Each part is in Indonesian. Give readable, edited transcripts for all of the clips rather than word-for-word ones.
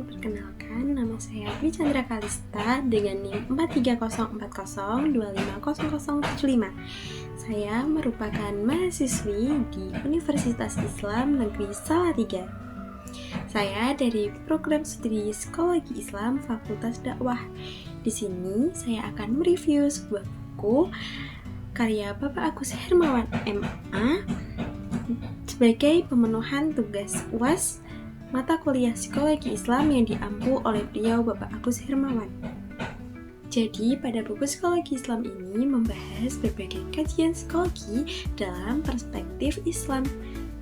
Perkenalkan, nama saya Dwi Chandra Kalista dengan NIM 43040250075. Saya merupakan mahasiswi di Universitas Islam Negeri Salatiga. Saya dari program studi Psikologi Islam Fakultas Dakwah. Di sini saya akan mereview sebuah buku karya Bapak Agus Hermawan MA sebagai pemenuhan tugas UAS mata kuliah Psikologi Islam yang diampu oleh beliau Bapak Agus Hermawan. Jadi, pada buku Psikologi Islam ini membahas berbagai kajian psikologi dalam perspektif Islam.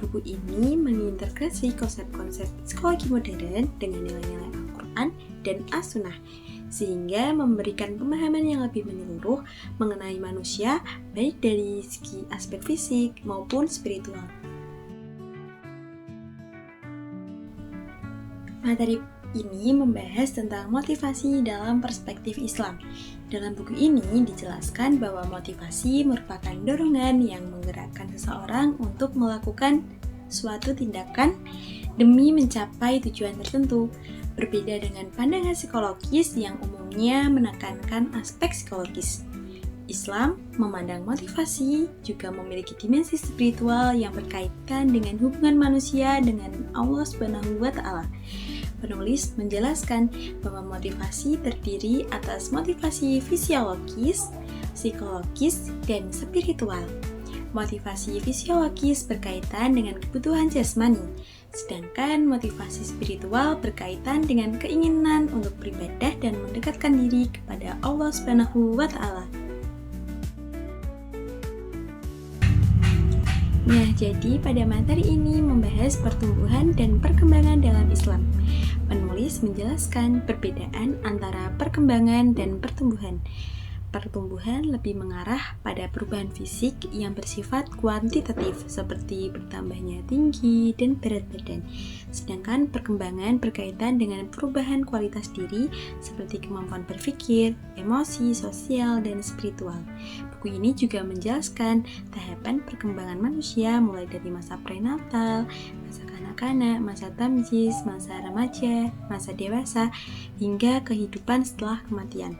Buku ini mengintegrasi konsep-konsep psikologi modern dengan nilai-nilai Al-Quran dan As-Sunnah, sehingga memberikan pemahaman yang lebih menyeluruh mengenai manusia, baik dari segi aspek fisik maupun spiritual. Materi ini membahas tentang motivasi dalam perspektif Islam. Dalam buku ini dijelaskan bahwa motivasi merupakan dorongan yang menggerakkan seseorang untuk melakukan suatu tindakan demi mencapai tujuan tertentu. Berbeda dengan pandangan psikologis yang umumnya menekankan aspek psikologis. Islam memandang motivasi juga memiliki dimensi spiritual yang berkaitan dengan hubungan manusia dengan Allah Subhanahu wa Ta'ala. Penulis menjelaskan bahwa motivasi terdiri atas motivasi fisiologis, psikologis, dan spiritual. Motivasi fisiologis berkaitan dengan kebutuhan jasmani, sedangkan motivasi spiritual berkaitan dengan keinginan untuk beribadah dan mendekatkan diri kepada Allah Subhanahu wa Ta'ala. Nah, jadi pada materi ini membahas pertumbuhan dan perkembangan dalam Islam. Penulis menjelaskan perbedaan antara perkembangan dan pertumbuhan. Pertumbuhan lebih mengarah pada perubahan fisik yang bersifat kuantitatif seperti bertambahnya tinggi dan berat badan. Sedangkan perkembangan berkaitan dengan perubahan kualitas diri seperti kemampuan berpikir, emosi, sosial, dan spiritual. Buku ini juga menjelaskan tahapan perkembangan manusia mulai dari masa prenatal, masa kanak-kanak, masa tamyiz, masa remaja, masa dewasa, hingga kehidupan setelah kematian.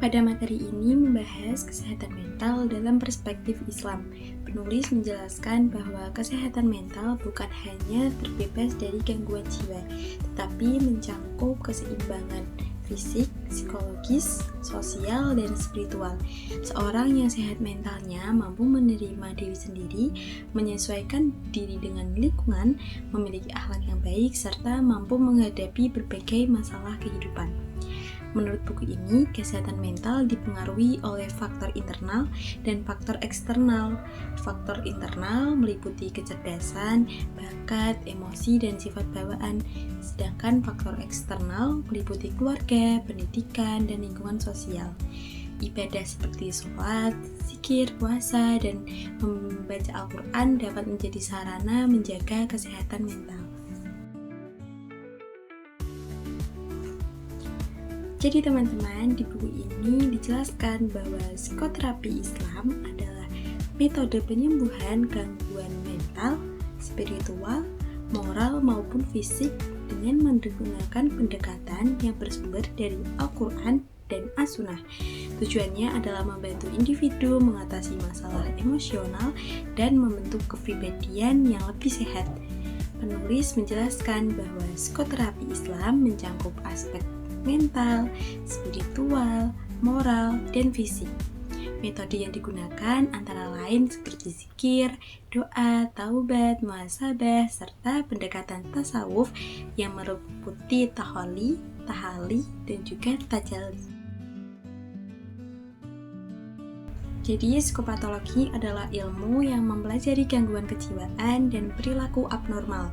Pada materi ini membahas kesehatan mental dalam perspektif Islam. Penulis menjelaskan bahwa kesehatan mental bukan hanya terbebas dari gangguan jiwa, tetapi mencangkup keseimbangan fisik, psikologis, sosial, dan spiritual. Seorang yang sehat mentalnya mampu menerima diri sendiri, menyesuaikan diri dengan lingkungan, memiliki akhlak yang baik, serta mampu menghadapi berbagai masalah kehidupan. Menurut buku ini, kesehatan mental dipengaruhi oleh faktor internal dan faktor eksternal. Faktor internal meliputi kecerdasan, bakat, emosi, dan sifat bawaan. Sedangkan faktor eksternal meliputi keluarga, pendidikan, dan lingkungan sosial. Ibadah seperti sholat, zikir, puasa, dan membaca Al-Quran dapat menjadi sarana menjaga kesehatan mental. Jadi teman-teman, di buku ini dijelaskan bahwa psikoterapi Islam adalah metode penyembuhan gangguan mental, spiritual, moral maupun fisik dengan menggunakan pendekatan yang bersumber dari Al-Quran dan As-Sunnah. Tujuannya adalah membantu individu mengatasi masalah emosional dan membentuk kepribadian yang lebih sehat. Penulis menjelaskan bahwa psikoterapi Islam mencangkup aspek mental, spiritual, moral, dan fisik. Metode yang digunakan antara lain seperti zikir, doa, taubat, muhasabah, serta pendekatan tasawuf yang meliputi taholi, tahali, dan juga tajalli. Jadi, psikopatologi adalah ilmu yang mempelajari gangguan kejiwaan dan perilaku abnormal.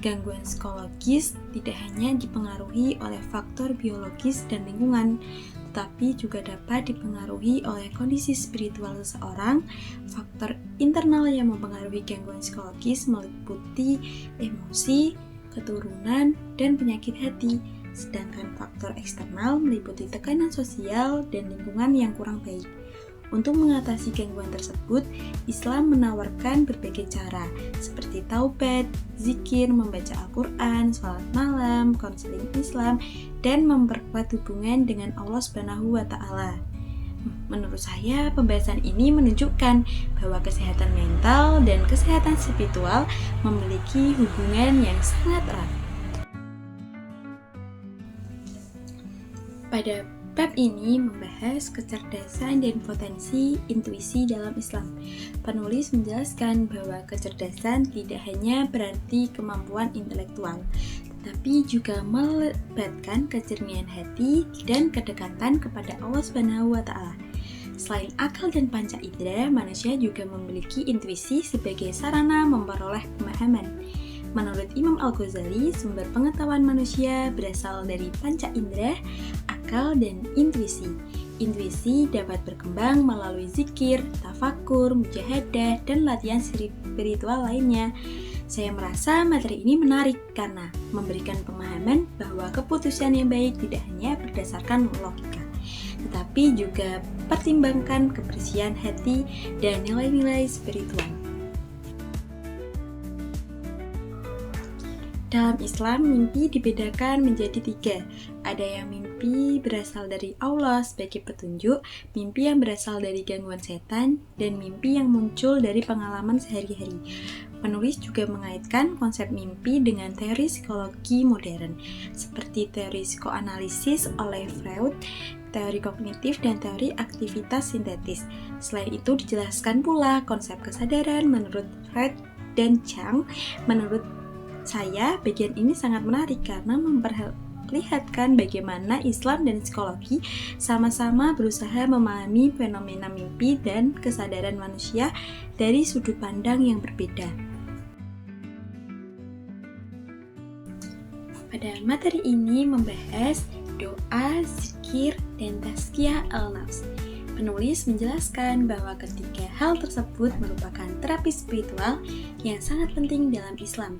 Gangguan psikologis tidak hanya dipengaruhi oleh faktor biologis dan lingkungan, tetapi juga dapat dipengaruhi oleh kondisi spiritual seseorang. Faktor internal yang mempengaruhi gangguan psikologis meliputi emosi, keturunan, dan penyakit hati. Sedangkan faktor eksternal meliputi tekanan sosial dan lingkungan yang kurang baik. Untuk mengatasi gangguan tersebut, Islam menawarkan berbagai cara, seperti taubat, zikir, membaca Al-Quran, sholat malam, konseling Islam, dan memperkuat hubungan dengan Allah Subhanahu wa Ta'ala. Menurut saya, pembahasan ini menunjukkan bahwa kesehatan mental dan kesehatan spiritual memiliki hubungan yang sangat erat. Pada bab ini membahas kecerdasan dan potensi intuisi dalam Islam. Penulis menjelaskan bahwa kecerdasan tidak hanya berarti kemampuan intelektual, tapi juga melibatkan kejernihan hati dan kedekatan kepada Allah Subhanahu wa Ta'ala. Selain akal dan panca indera, manusia juga memiliki intuisi sebagai sarana memperoleh pemahaman. Menurut Imam Al-Ghazali, sumber pengetahuan manusia berasal dari panca indera, akal, dan intuisi. Intuisi dapat berkembang melalui zikir, tafakur, mujahadah, dan latihan spiritual lainnya. Saya merasa materi ini menarik karena memberikan pemahaman bahwa keputusan yang baik tidak hanya berdasarkan logika, tetapi juga pertimbangkan kebersihan hati dan nilai-nilai spiritual. Dalam Islam, mimpi dibedakan menjadi 3. Ada yang mimpi berasal dari Allah sebagai petunjuk, mimpi yang berasal dari gangguan setan, dan mimpi yang muncul dari pengalaman sehari-hari. Penulis juga mengaitkan konsep mimpi dengan teori psikologi modern, seperti teori psikoanalisis oleh Freud, teori kognitif, dan teori aktivitas sintetis. Selain itu, dijelaskan pula konsep kesadaran menurut Freud dan Jung. Menurut saya, bagian ini sangat menarik karena memperlihatkan bagaimana Islam dan psikologi sama-sama berusaha memahami fenomena mimpi dan kesadaran manusia dari sudut pandang yang berbeda. Pada materi ini membahas doa, zikir, dan tazkiyah al-nafs. Penulis menjelaskan bahwa ketiga hal tersebut merupakan terapi spiritual yang sangat penting dalam Islam.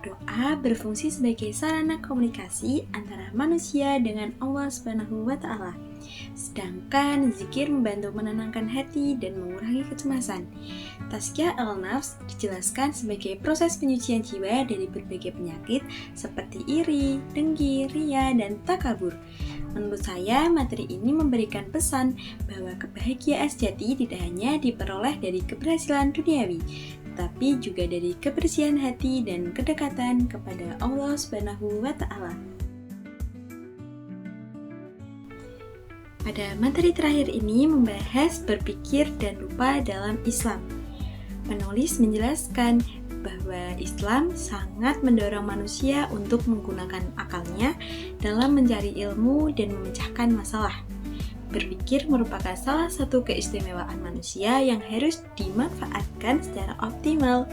Doa berfungsi sebagai sarana komunikasi antara manusia dengan Allah Subhanahu wa Ta'ala. Sedangkan zikir membantu menenangkan hati dan mengurangi kecemasan. Tazkiyah al-nafs dijelaskan sebagai proses penyucian jiwa dari berbagai penyakit seperti iri, dengki, riya, dan takabur. Menurut saya, materi ini memberikan pesan bahwa kebahagiaan sejati tidak hanya diperoleh dari keberhasilan duniawi, tapi juga dari kebersihan hati dan kedekatan kepada Allah Subhanahu wa Ta'ala. Pada materi terakhir ini membahas berpikir dan rupa dalam Islam. Penulis menjelaskan bahwa Islam sangat mendorong manusia untuk menggunakan akalnya dalam mencari ilmu dan memecahkan masalah. Berpikir merupakan salah satu keistimewaan manusia yang harus dimanfaatkan secara optimal.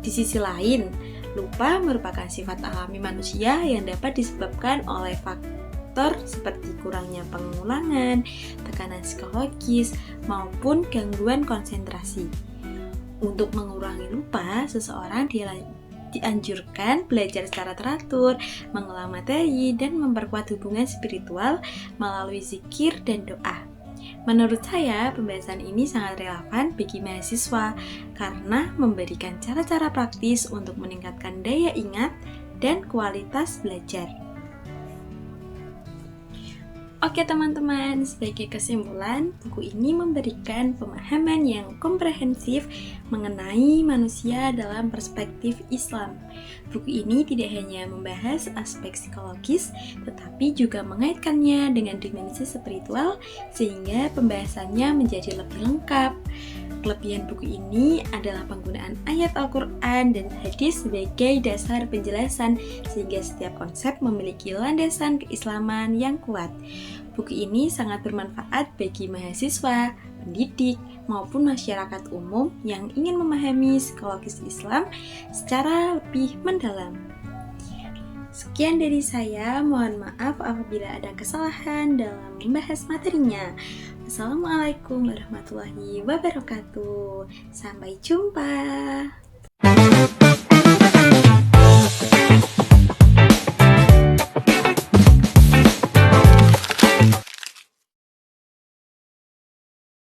Di sisi lain, lupa merupakan sifat alami manusia yang dapat disebabkan oleh faktor seperti kurangnya pengulangan, tekanan psikologis, maupun gangguan konsentrasi. Untuk mengurangi lupa, seseorang dianjurkan belajar secara teratur, mengolah materi, dan memperkuat hubungan spiritual melalui zikir dan doa. Menurut saya, pembahasan ini sangat relevan bagi mahasiswa karena memberikan cara-cara praktis untuk meningkatkan daya ingat dan kualitas belajar. Oke teman-teman, sebagai kesimpulan, buku ini memberikan pemahaman yang komprehensif mengenai manusia dalam perspektif Islam. Buku ini tidak hanya membahas aspek psikologis, tetapi juga mengaitkannya dengan dimensi spiritual, sehingga pembahasannya menjadi lebih lengkap. Kelebihan buku ini adalah penggunaan ayat Al-Quran dan hadis sebagai dasar penjelasan, sehingga setiap konsep memiliki landasan keislaman yang kuat. Buku ini sangat bermanfaat bagi mahasiswa, pendidik, maupun masyarakat umum yang ingin memahami psikologis Islam secara lebih mendalam. Sekian dari saya, mohon maaf apabila ada kesalahan dalam membahas materinya. Assalamualaikum warahmatullahi wabarakatuh. Sampai jumpa.